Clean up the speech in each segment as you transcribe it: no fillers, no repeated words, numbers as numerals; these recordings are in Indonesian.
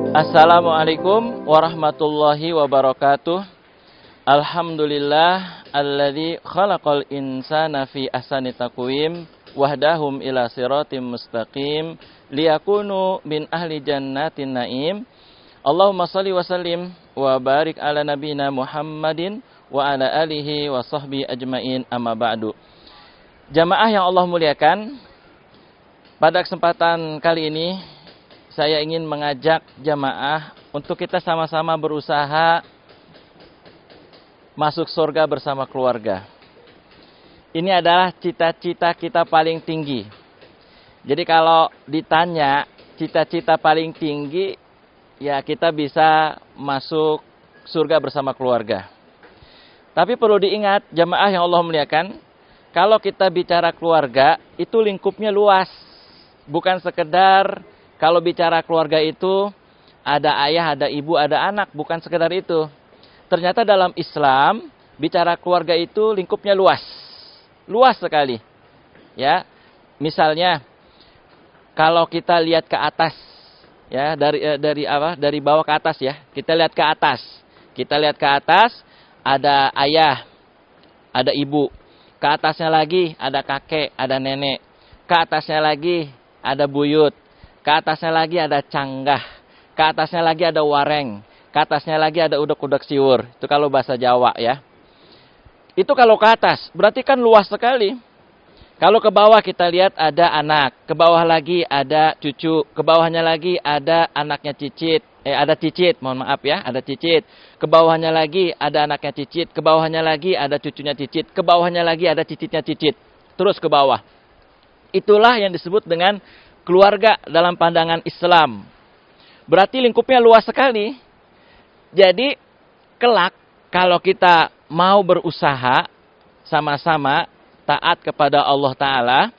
Assalamualaikum warahmatullahi wabarakatuh. Alhamdulillah alladzi khalaqal insana fi ahsani taqwim wahdahum ila siratim mustaqim liyakunu min ahli jannatin naim. Allahumma shalli wa sallim wa barik ala nabina Muhammadin wa ala alihi wa sahbihi ajmain, amma ba'du. Jamaah yang Allah muliakan, pada kesempatan kali ini saya ingin mengajak jamaah untuk kita sama-sama berusaha masuk surga bersama keluarga. Ini adalah cita-cita kita paling tinggi. Jadi kalau ditanya cita-cita paling tinggi, ya kita bisa masuk surga bersama keluarga. Tapi perlu diingat jamaah yang Allah muliakan, kalau kita bicara keluarga itu lingkupnya luas. Bukan sekedar kalau bicara keluarga itu ada ayah, ada ibu, ada anak, bukan sekedar itu. Ternyata dalam Islam bicara keluarga itu lingkupnya luas. Luas sekali. Ya. Misalnya kalau kita lihat ke atas, ya, dari bawah ke atas ya. Kita lihat ke atas. Kita lihat ke atas ada ayah, ada ibu. Ke atasnya lagi ada kakek, ada nenek. Ke atasnya lagi ada buyut. Ke atasnya lagi ada canggah. Ke atasnya lagi ada wareng. Ke atasnya lagi ada udek-udek siwur. Itu kalau bahasa Jawa ya. Itu kalau ke atas. Berarti kan luas sekali. Kalau ke bawah kita lihat ada anak. Ke bawah lagi ada cucu. Ke bawahnya lagi ada anaknya cicit. Ada cicit. Mohon maaf ya. Ada cicit. Ke bawahnya lagi ada anaknya cicit. Ke bawahnya lagi ada cucunya cicit. Ke bawahnya lagi ada cicitnya cicit. Terus ke bawah. Itulah yang disebut dengan keluarga dalam pandangan Islam. Berarti lingkupnya luas sekali. Jadi, kelak kalau kita mau berusaha sama-sama taat kepada Allah Ta'ala,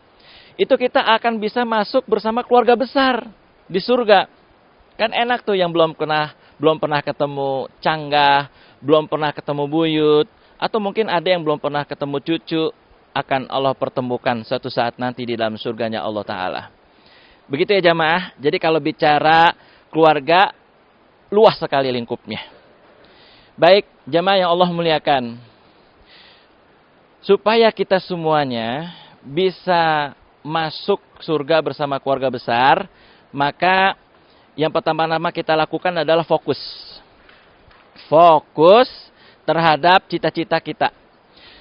itu kita akan bisa masuk bersama keluarga besar di surga. Kan enak tuh yang belum pernah ketemu canggah, belum pernah ketemu buyut, atau mungkin ada yang belum pernah ketemu cucu, akan Allah pertemukan suatu saat nanti di dalam surganya Allah Ta'ala. Begitu ya jamaah. Jadi kalau bicara keluarga, luas sekali lingkupnya. Baik, jamaah yang Allah muliakan. Supaya kita semuanya bisa masuk surga bersama keluarga besar, maka yang pertama-tama kita lakukan adalah fokus. Fokus terhadap cita-cita kita.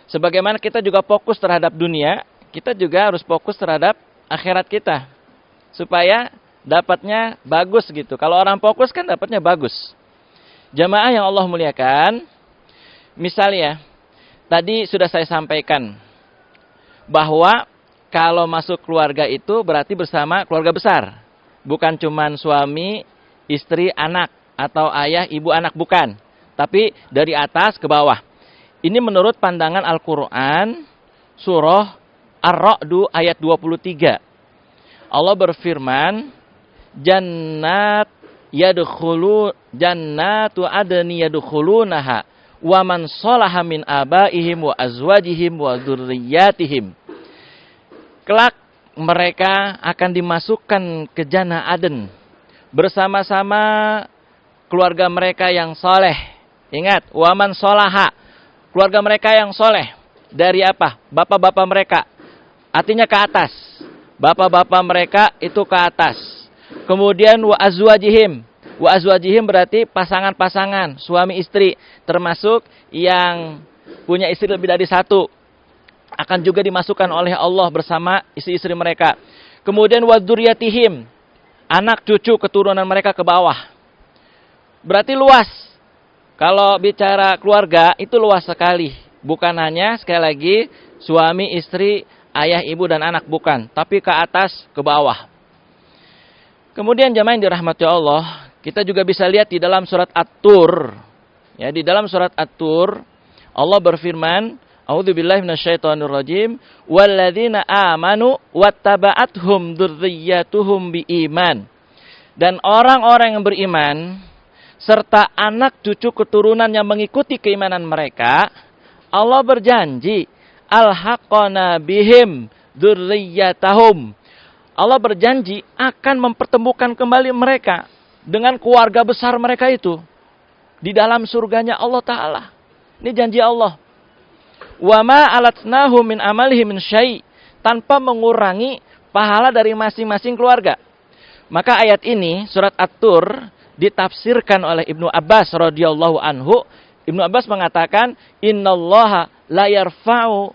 Sebagaimana kita juga fokus terhadap dunia, kita juga harus fokus terhadap akhirat kita. Supaya dapatnya bagus gitu. Kalau orang fokus kan dapatnya bagus. Jamaah yang Allah muliakan, misalnya tadi sudah saya sampaikan bahwa kalau masuk keluarga itu berarti bersama keluarga besar. Bukan cuma suami, istri, anak, atau ayah, ibu, anak, bukan. Tapi dari atas ke bawah. Ini menurut pandangan Al-Quran, surah Ar-Ra'd ayat 23. Allah berfirman, jannatu adni yadkhulunaha wa man shalaha min abaihim wa azwajihim wa dzurriyyatihim. Kelak mereka akan dimasukkan ke Jannah Aden bersama-sama keluarga mereka yang soleh. Ingat, wa man shalaha, keluarga mereka yang soleh. Dari apa? Bapak-bapak mereka. Artinya ke atas. Bapak-bapak mereka itu ke atas. Kemudian wa azwajihim. Wa azwajihim berarti pasangan-pasangan, suami istri. Termasuk yang punya istri lebih dari satu. Akan juga dimasukkan oleh Allah bersama istri-istri mereka. Kemudian wa dzurriyyatihim. Anak cucu keturunan mereka ke bawah. Berarti luas. Kalau bicara keluarga itu luas sekali. Bukan hanya sekali lagi suami, istri, ayah, ibu, dan anak, bukan. Tapi ke atas, ke bawah. Kemudian jamaah yang dirahmati Allah, kita juga bisa lihat di dalam surat At-Tur. Ya, di dalam surat At-Tur, Allah berfirman, A'udzubillahi minasyaitonirrajim, walladzina amanu wattaba'athum dzurriyyatuhum biiman. Dan orang-orang yang beriman serta anak cucu keturunan yang mengikuti keimanan mereka, Allah berjanji, alhaqana bihim dzurriyyatahum. Allah berjanji akan mempertemukan kembali mereka. dengan keluarga besar mereka itu di dalam surganya Allah Ta'ala. Ini janji Allah. Wa ma alatnahu min amalihi min syai', tanpa mengurangi pahala dari masing-masing keluarga. Maka ayat ini surat At-Tur ditafsirkan oleh Ibnu Abbas radhiyallahu anhu. Ibnu Abbas mengatakan, innallaha la yarfa'u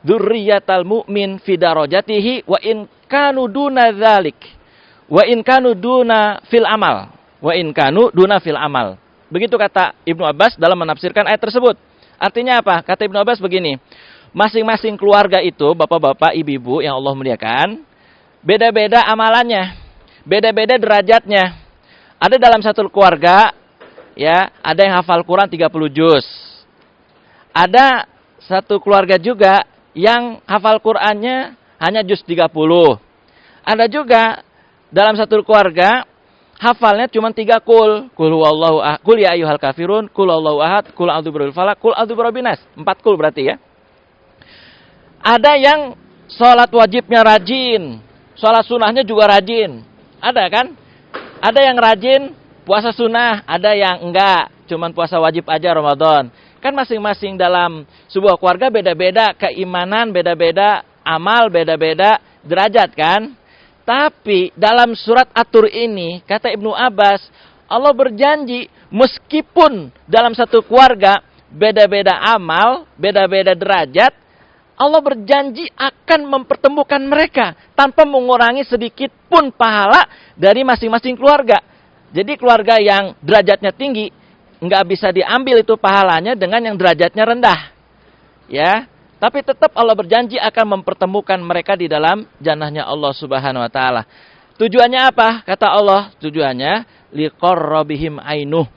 dzurriyyatal mu'min fi darajatihi wa in kanu duna dzalik. Wa in kanu duna fil amal. Wa in kanu duna fil amal. Begitu kata Ibnu Abbas dalam menafsirkan ayat tersebut. Artinya apa? Kata Ibnu Abbas begini, masing-masing keluarga itu, bapak-bapak, ibu-ibu yang Allah muliakan, beda-beda amalannya, beda-beda derajatnya. Ada dalam satu keluarga, ya, ada yang hafal Quran 30 juz. Ada satu keluarga juga yang hafal Qurannya hanya juz 30. Ada juga dalam satu keluarga hafalnya cuma 3 kul. Kul huwallahu ahad, kul ya ayyuhal kafirun, kul huwallahu ahad, kul a'udzu birabbil falaq, kul a'udzu birabbin nas. 4 kul berarti ya. Ada yang sholat wajibnya rajin, sholat sunnahnya juga rajin. Ada kan? Ada yang rajin puasa sunnah, ada yang enggak, cuman puasa wajib aja Ramadan. Kan masing-masing dalam sebuah keluarga beda-beda keimanan, beda-beda amal, beda-beda derajat kan? Tapi dalam surat At-Tur ini, kata Ibnu Abbas, Allah berjanji meskipun dalam satu keluarga beda-beda amal, beda-beda derajat, Allah berjanji akan mempertemukan mereka tanpa mengurangi sedikit pun pahala dari masing-masing keluarga. Jadi keluarga yang derajatnya tinggi, nggak bisa diambil itu pahalanya dengan yang derajatnya rendah. Ya, tapi tetap Allah berjanji akan mempertemukan mereka di dalam jannahnya Allah Subhanahu wa taala. Tujuannya apa? Kata Allah, tujuannya liqarrabihim ainuh,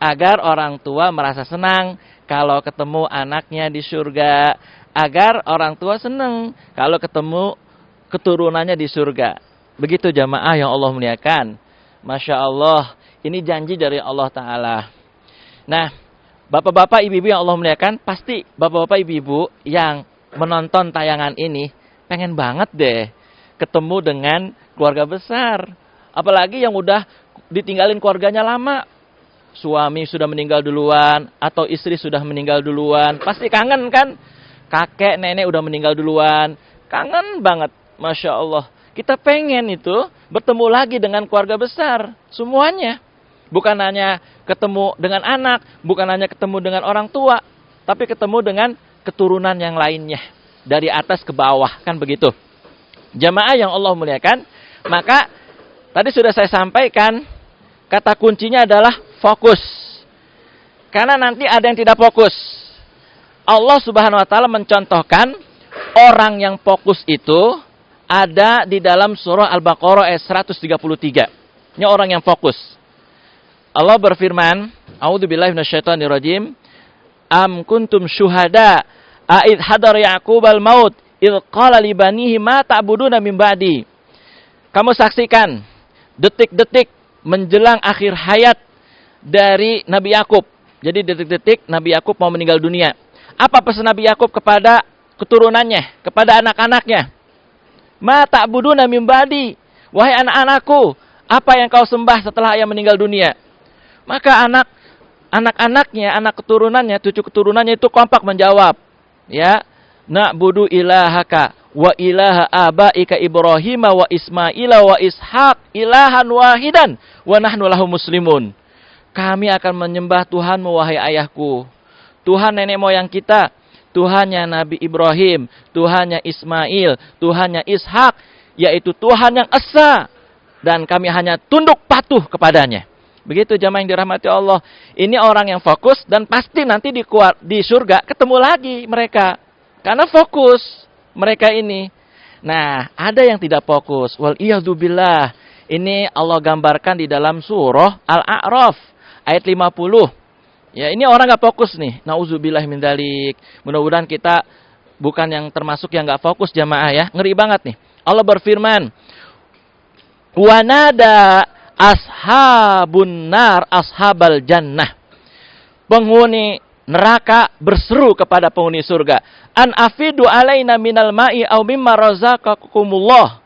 agar orang tua merasa senang kalau ketemu anaknya di surga, agar orang tua senang kalau ketemu keturunannya di surga. Begitu jamaah yang Allah muliakan. Masya Allah, ini janji dari Allah Ta'ala. Nah, bapak-bapak, ibu-ibu yang Allah muliakan, pasti bapak-bapak, ibu-ibu yang menonton tayangan ini pengen banget deh ketemu dengan keluarga besar. Apalagi yang udah ditinggalin keluarganya lama. Suami sudah meninggal duluan atau istri sudah meninggal duluan. Pasti kangen kan? Kakek, nenek udah meninggal duluan. Kangen banget, Masya Allah. Kita pengen itu bertemu lagi dengan keluarga besar. Semuanya. Bukan hanya ketemu dengan anak, bukan hanya ketemu dengan orang tua, tapi ketemu dengan keturunan yang lainnya. Dari atas ke bawah, kan begitu. Jamaah yang Allah muliakan, maka tadi sudah saya sampaikan, kata kuncinya adalah fokus. Karena nanti ada yang tidak fokus. Allah Subhanahu wa taala mencontohkan orang yang fokus itu ada di dalam surah Al-Baqarah ayat 133. Ini orang yang fokus. Allah berfirman, A'udzubillahi minasyaitonirrajim. Am kuntum syuhada a'id hadar Ya'qubal maut id qala li banihi ma ta'buduna min ba'di. Kamu saksikan detik-detik menjelang akhir hayat dari Nabi Yakub. Jadi detik-detik Nabi Yakub mau meninggal dunia. Apa pesan Nabi Yakub kepada keturunannya, kepada anak-anaknya? Ma ta'buduna min ba'di. Wahai anak-anakku, apa yang kau sembah setelah ayah meninggal dunia? Maka anak-anaknya, anak keturunannya, cucu keturunannya itu kompak menjawab. Ya, na'budu ilahaka wa ilaha abaika Ibrahim wa Ismaila wa Ishaq ilahan wahidan wa nahnu lahu muslimun. Kami akan menyembah Tuhanmu wahai ayahku, Tuhan nenek moyang kita, Tuhannya Nabi Ibrahim, Tuhannya Ismail, Tuhannya Ishak, yaitu Tuhan yang esa, dan kami hanya tunduk patuh kepadanya. Begitu jamaah yang dirahmati Allah. Ini orang yang fokus dan pasti nanti di surga ketemu lagi mereka. Karena fokus mereka ini. Nah, ada yang tidak fokus. Wal iyadzubillah. Ini Allah gambarkan di dalam surah Al-A'raf ayat 50. Ya, ini orang nggak fokus nih. Nauzubillah min dzalik. Mudah-mudahan kita bukan yang termasuk yang nggak fokus jamaah ya. Ngeri banget nih. Allah berfirman, "Wa nada ashabun nar ashabal jannah." Penghuni neraka berseru kepada penghuni surga, "An afidu alaina minal ma'i aw mimma razaqakumullah."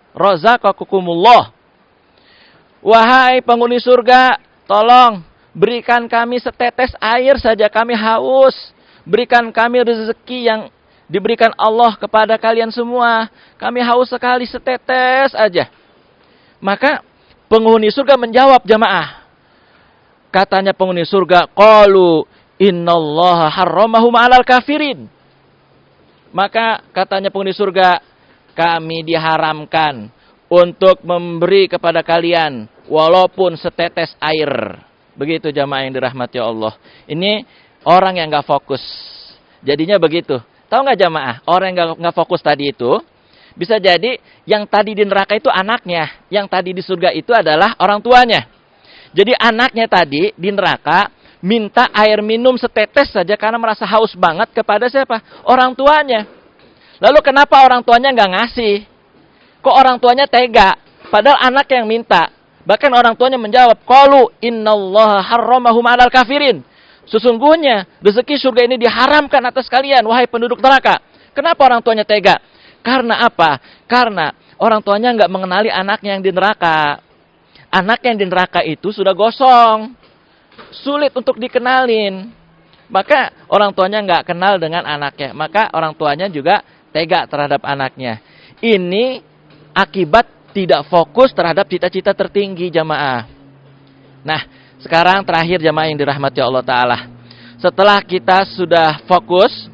Wahai penghuni surga, tolong berikan kami setetes air saja, kami haus. Berikan kami rezeki yang diberikan Allah kepada kalian semua. Kami haus sekali, setetes aja. Maka penghuni surga menjawab, jamaah. Katanya penghuni surga, qalu innallaha harramahum 'alal kafirin. Maka katanya penghuni surga, kami diharamkan untuk memberi kepada kalian walaupun setetes air. Begitu jamaah yang dirahmati Allah. Ini orang yang nggak fokus. Jadinya begitu. Tahu nggak jamaah? Orang yang nggak fokus tadi itu, bisa jadi yang tadi di neraka itu anaknya, yang tadi di surga itu adalah orang tuanya. Jadi anaknya tadi di neraka minta air minum setetes saja karena merasa haus banget kepada siapa? Orang tuanya. Lalu kenapa orang tuanya nggak ngasih? Kok orang tuanya tega? Padahal anak yang minta. Bahkan orang tuanya menjawab, qalu innallaha harramahum 'alal kafirin. Sesungguhnya rezeki surga ini diharamkan atas kalian, wahai penduduk neraka. Kenapa orang tuanya tega? Karena apa? Karena orang tuanya nggak mengenali anaknya yang di neraka. Anak yang di neraka itu sudah gosong. Sulit untuk dikenalin. Maka orang tuanya nggak kenal dengan anaknya. Maka orang tuanya juga tega terhadap anaknya. Ini akibat tidak fokus terhadap cita-cita tertinggi jamaah. Nah, sekarang terakhir jamaah yang dirahmati Allah Ta'ala. Setelah kita sudah fokus,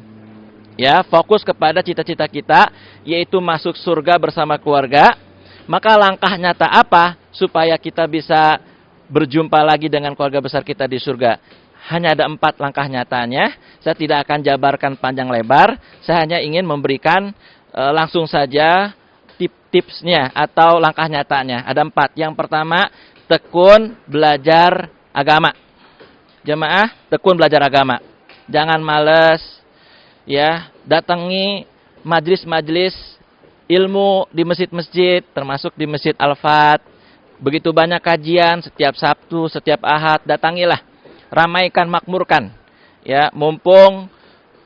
ya fokus kepada cita-cita kita, yaitu masuk surga bersama keluarga, maka langkah nyata apa supaya kita bisa berjumpa lagi dengan keluarga besar kita di surga? Hanya ada 4 langkah nyatanya. Saya tidak akan jabarkan panjang lebar. Saya hanya ingin memberikan langsung saja tipsnya atau langkah nyatanya. Ada 4. Yang pertama, tekun belajar agama. Jamaah, tekun belajar agama. Jangan males, ya, datangi majelis-majelis ilmu di masjid-masjid, termasuk di Masjid Al-Fat. Begitu banyak kajian setiap Sabtu, setiap Ahad, datangilah. Ramaikan, makmurkan. Ya, mumpung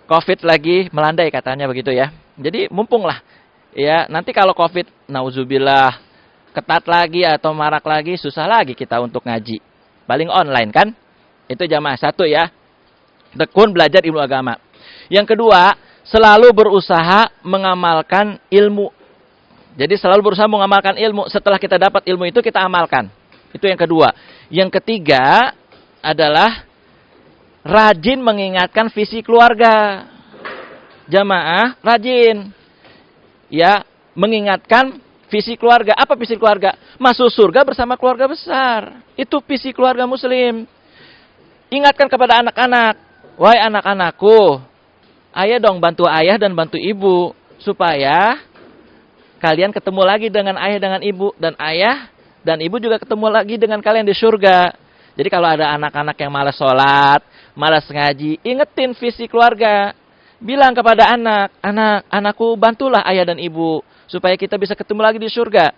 Covid lagi melandai katanya begitu ya. Jadi mumpunglah. Ya, nanti kalau Covid, nauzubillah, ketat lagi atau marak lagi, susah lagi kita untuk ngaji. Paling online kan? Itu jamaah 1 ya. Tekun belajar ilmu agama. Yang kedua, selalu berusaha mengamalkan ilmu. Jadi selalu berusaha mengamalkan ilmu. Setelah kita dapat ilmu itu, kita amalkan. Itu yang kedua. Yang ketiga adalah rajin mengingatkan visi keluarga. Jamaah, rajin. Ya, mengingatkan visi keluarga. Apa visi keluarga? Masuk surga bersama keluarga besar. Itu visi keluarga muslim. Ingatkan kepada anak-anak. Wahai anak-anakku, ayo dong bantu ayah dan bantu ibu. Supaya kalian ketemu lagi dengan ayah dengan ibu. Dan ayah dan ibu juga ketemu lagi dengan kalian di surga. Jadi kalau ada anak-anak yang malas sholat, malas ngaji, ingetin visi keluarga. Bilang kepada anakku bantulah ayah dan ibu. Supaya kita bisa ketemu lagi di surga.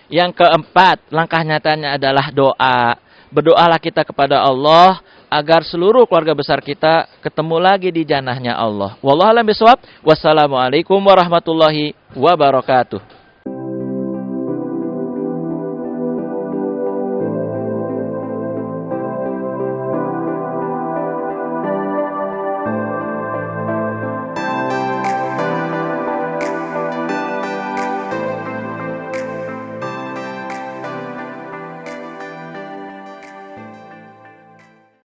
Yang keempat, langkah nyatanya adalah doa. Berdoalah kita kepada Allah agar seluruh keluarga besar kita ketemu lagi di janahnya Allah. Wallahu a'lam bishawab. Wassalamualaikum warahmatullahi wabarakatuh.